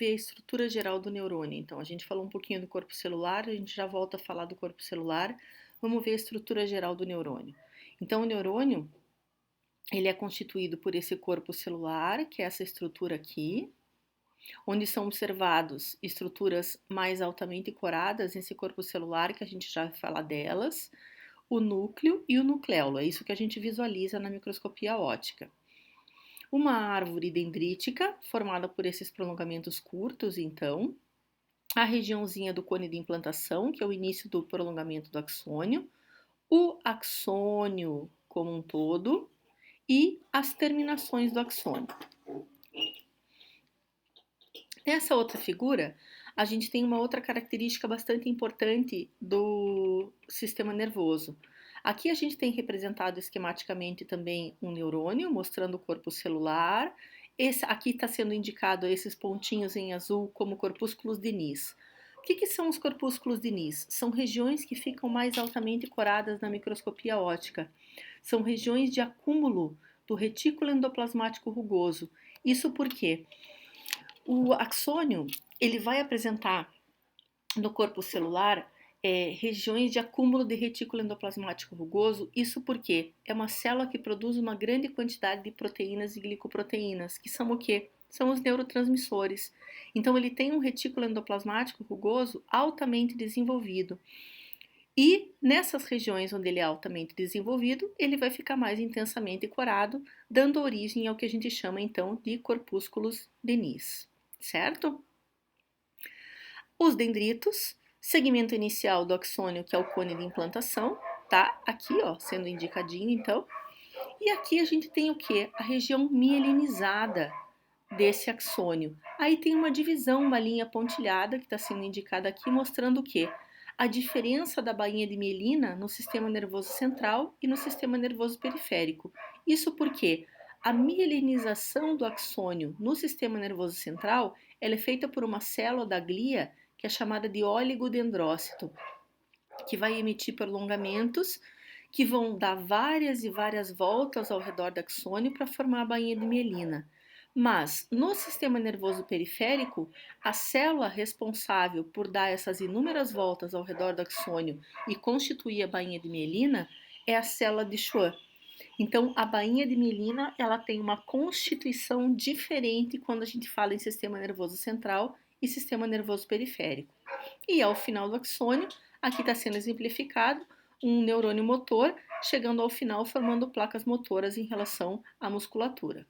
ver a estrutura geral do neurônio. Então, a gente falou um pouquinho do corpo celular, a gente já volta a falar do corpo celular. Vamos ver a estrutura geral do neurônio. Então, o neurônio, ele é constituído por esse corpo celular, que é essa estrutura aqui, onde são observados estruturas mais altamente coradas nesse corpo celular, que a gente já vai falar delas, o núcleo e o nucleolo. É isso que a gente visualiza na microscopia óptica. Uma árvore dendrítica, formada por esses prolongamentos curtos, então, a regiãozinha do cone de implantação, que é o início do prolongamento do axônio, o axônio como um todo e as terminações do axônio. Nessa outra figura, a gente tem uma outra característica bastante importante do sistema nervoso. Aqui a gente tem representado esquematicamente também um neurônio, mostrando o corpo celular. Aqui está sendo indicado esses pontinhos em azul como corpúsculos de Nis. O que são os corpúsculos de Nis? São regiões que ficam mais altamente coradas na microscopia óptica. São regiões de acúmulo do retículo endoplasmático rugoso. Isso porque o axônio ele vai apresentar no corpo celular regiões de acúmulo de retículo endoplasmático rugoso, isso porque é uma célula que produz uma grande quantidade de proteínas e glicoproteínas, que são o quê? São os neurotransmissores. Então ele tem um retículo endoplasmático rugoso altamente desenvolvido. E nessas regiões onde ele é altamente desenvolvido, ele vai ficar mais intensamente corado, dando origem ao que a gente chama então de corpúsculos de Nis, certo? Os dendritos, segmento inicial do axônio, que é o cone de implantação, tá? Aqui, ó, sendo indicadinho, então. E aqui a gente tem o quê? A região mielinizada desse axônio. Aí tem uma divisão, uma linha pontilhada, que está sendo indicada aqui, mostrando o quê? A diferença da bainha de mielina no sistema nervoso central e no sistema nervoso periférico. Isso porque a mielinização do axônio no sistema nervoso central ela é feita por uma célula da glia que é chamada de oligodendrócito, que vai emitir prolongamentos que vão dar várias e várias voltas ao redor do axônio para formar a bainha de mielina. Mas no sistema nervoso periférico, a célula responsável por dar essas inúmeras voltas ao redor do axônio e constituir a bainha de mielina é a célula de Schwann. Então, a bainha de mielina ela tem uma constituição diferente quando a gente fala em sistema nervoso central e sistema nervoso periférico. E ao final do axônio, aqui está sendo exemplificado um neurônio motor, chegando ao final formando placas motoras em relação à musculatura.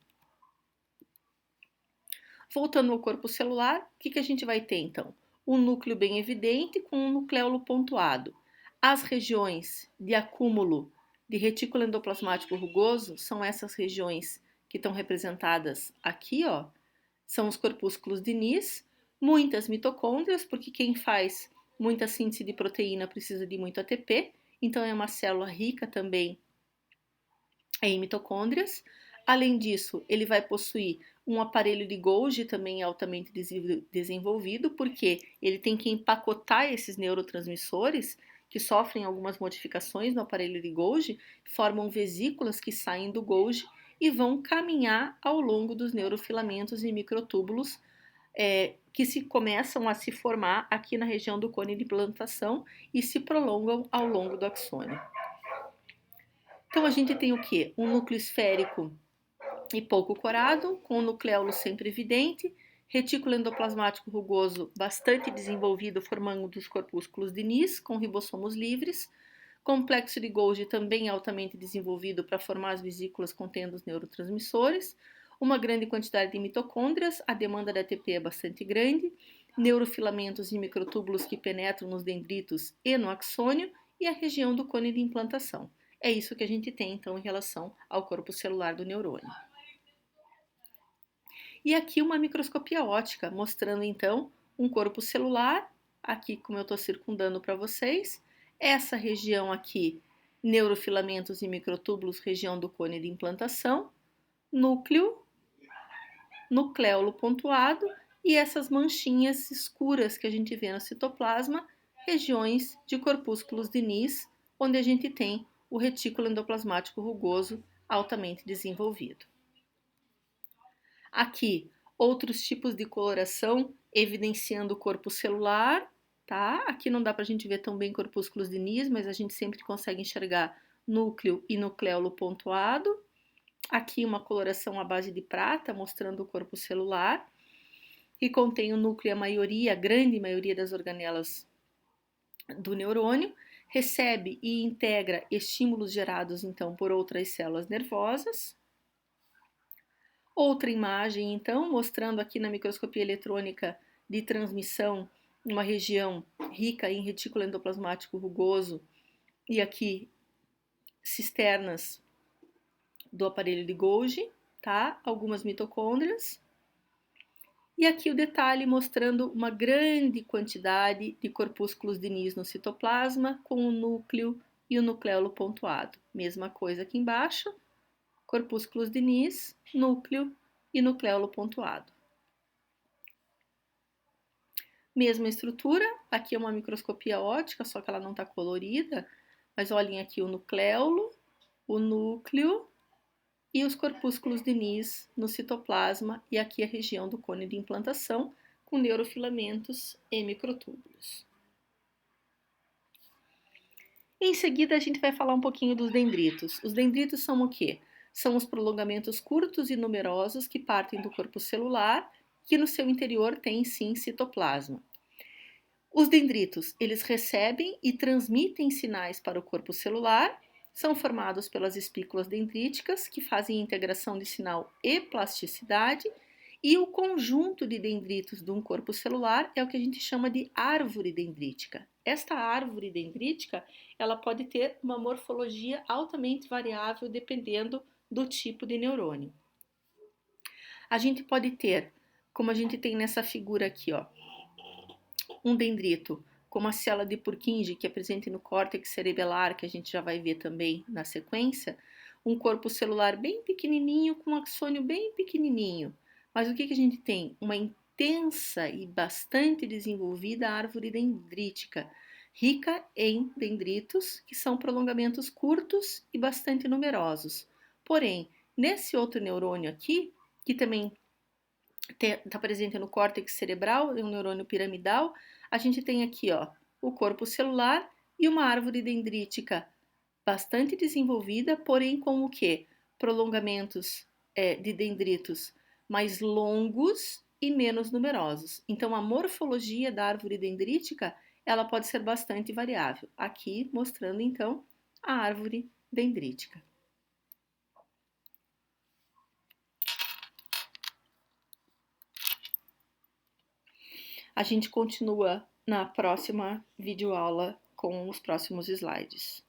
Voltando ao corpo celular, o que a gente vai ter então? Um núcleo bem evidente com um nucleolo pontuado. As regiões de acúmulo de retículo endoplasmático rugoso são essas regiões que estão representadas aqui, ó. São os corpúsculos de Nis, muitas mitocôndrias, porque quem faz muita síntese de proteína precisa de muito ATP, então é uma célula rica também em mitocôndrias. Além disso, ele vai possuir um aparelho de Golgi também altamente desenvolvido, porque ele tem que empacotar esses neurotransmissores que sofrem algumas modificações no aparelho de Golgi, formam vesículas que saem do Golgi e vão caminhar ao longo dos neurofilamentos e microtúbulos que se começam a se formar aqui na região do cone de implantação e se prolongam ao longo do axônio. Então a gente tem o quê? Um núcleo esférico e pouco corado, com o nucleolo sempre evidente, retículo endoplasmático rugoso bastante desenvolvido, formando dos corpúsculos de Nis, com ribossomos livres, complexo de Golgi também altamente desenvolvido para formar as vesículas contendo os neurotransmissores, uma grande quantidade de mitocôndrias, a demanda de ATP é bastante grande, neurofilamentos e microtúbulos que penetram nos dendritos e no axônio e a região do cone de implantação. É isso que a gente tem, então, em relação ao corpo celular do neurônio. E aqui uma microscopia óptica, mostrando, então, um corpo celular, aqui como eu estou circundando para vocês, essa região aqui, neurofilamentos e microtúbulos, região do cone de implantação, núcleo, nucleolo pontuado e essas manchinhas escuras que a gente vê no citoplasma, regiões de corpúsculos de Nis, onde a gente tem o retículo endoplasmático rugoso altamente desenvolvido. Aqui, outros tipos de coloração evidenciando o corpo celular, tá? Aqui não dá para a gente ver tão bem corpúsculos de Nis, mas a gente sempre consegue enxergar núcleo e nucleolo pontuado. Aqui uma coloração à base de prata, mostrando o corpo celular, que contém o núcleo, a grande maioria das organelas do neurônio, recebe e integra estímulos gerados então por outras células nervosas. Outra imagem, então, mostrando aqui na microscopia eletrônica de transmissão uma região rica em retículo endoplasmático rugoso e aqui cisternas do aparelho de Golgi, tá? Algumas mitocôndrias. E aqui o detalhe mostrando uma grande quantidade de corpúsculos de Nis no citoplasma, com o núcleo e o nucleolo pontuado. Mesma coisa aqui embaixo, corpúsculos de Nis, núcleo e nucleolo pontuado. Mesma estrutura, aqui é uma microscopia óptica, só que ela não está colorida, mas olhem aqui o nucleolo, o núcleo e os corpúsculos de Nis no citoplasma e aqui a região do cone de implantação com neurofilamentos e microtúbulos. Em seguida, a gente vai falar um pouquinho dos dendritos. Os dendritos são o quê? São os prolongamentos curtos e numerosos que partem do corpo celular, que no seu interior tem sim citoplasma. Os dendritos, eles recebem e transmitem sinais para o corpo celular, são formados pelas espículas dendríticas, que fazem integração de sinal e plasticidade, e o conjunto de dendritos de um corpo celular é o que a gente chama de árvore dendrítica. Esta árvore dendrítica, ela pode ter uma morfologia altamente variável dependendo do tipo de neurônio. A gente pode ter, como a gente tem nessa figura aqui, ó, um dendrito como a célula de Purkinje, que é presente no córtex cerebelar, que a gente já vai ver também na sequência, um corpo celular bem pequenininho, com um axônio bem pequenininho. Mas o que a gente tem? Uma intensa e bastante desenvolvida árvore dendrítica, rica em dendritos, que são prolongamentos curtos e bastante numerosos. Porém, nesse outro neurônio aqui, que também está presente no córtex cerebral, é um neurônio piramidal, a gente tem aqui, ó, o corpo celular e uma árvore dendrítica bastante desenvolvida, porém com o quê? Prolongamentos de dendritos mais longos e menos numerosos. Então, a morfologia da árvore dendrítica, ela pode ser bastante variável. Aqui, mostrando, então, a árvore dendrítica. A gente continua na próxima videoaula com os próximos slides.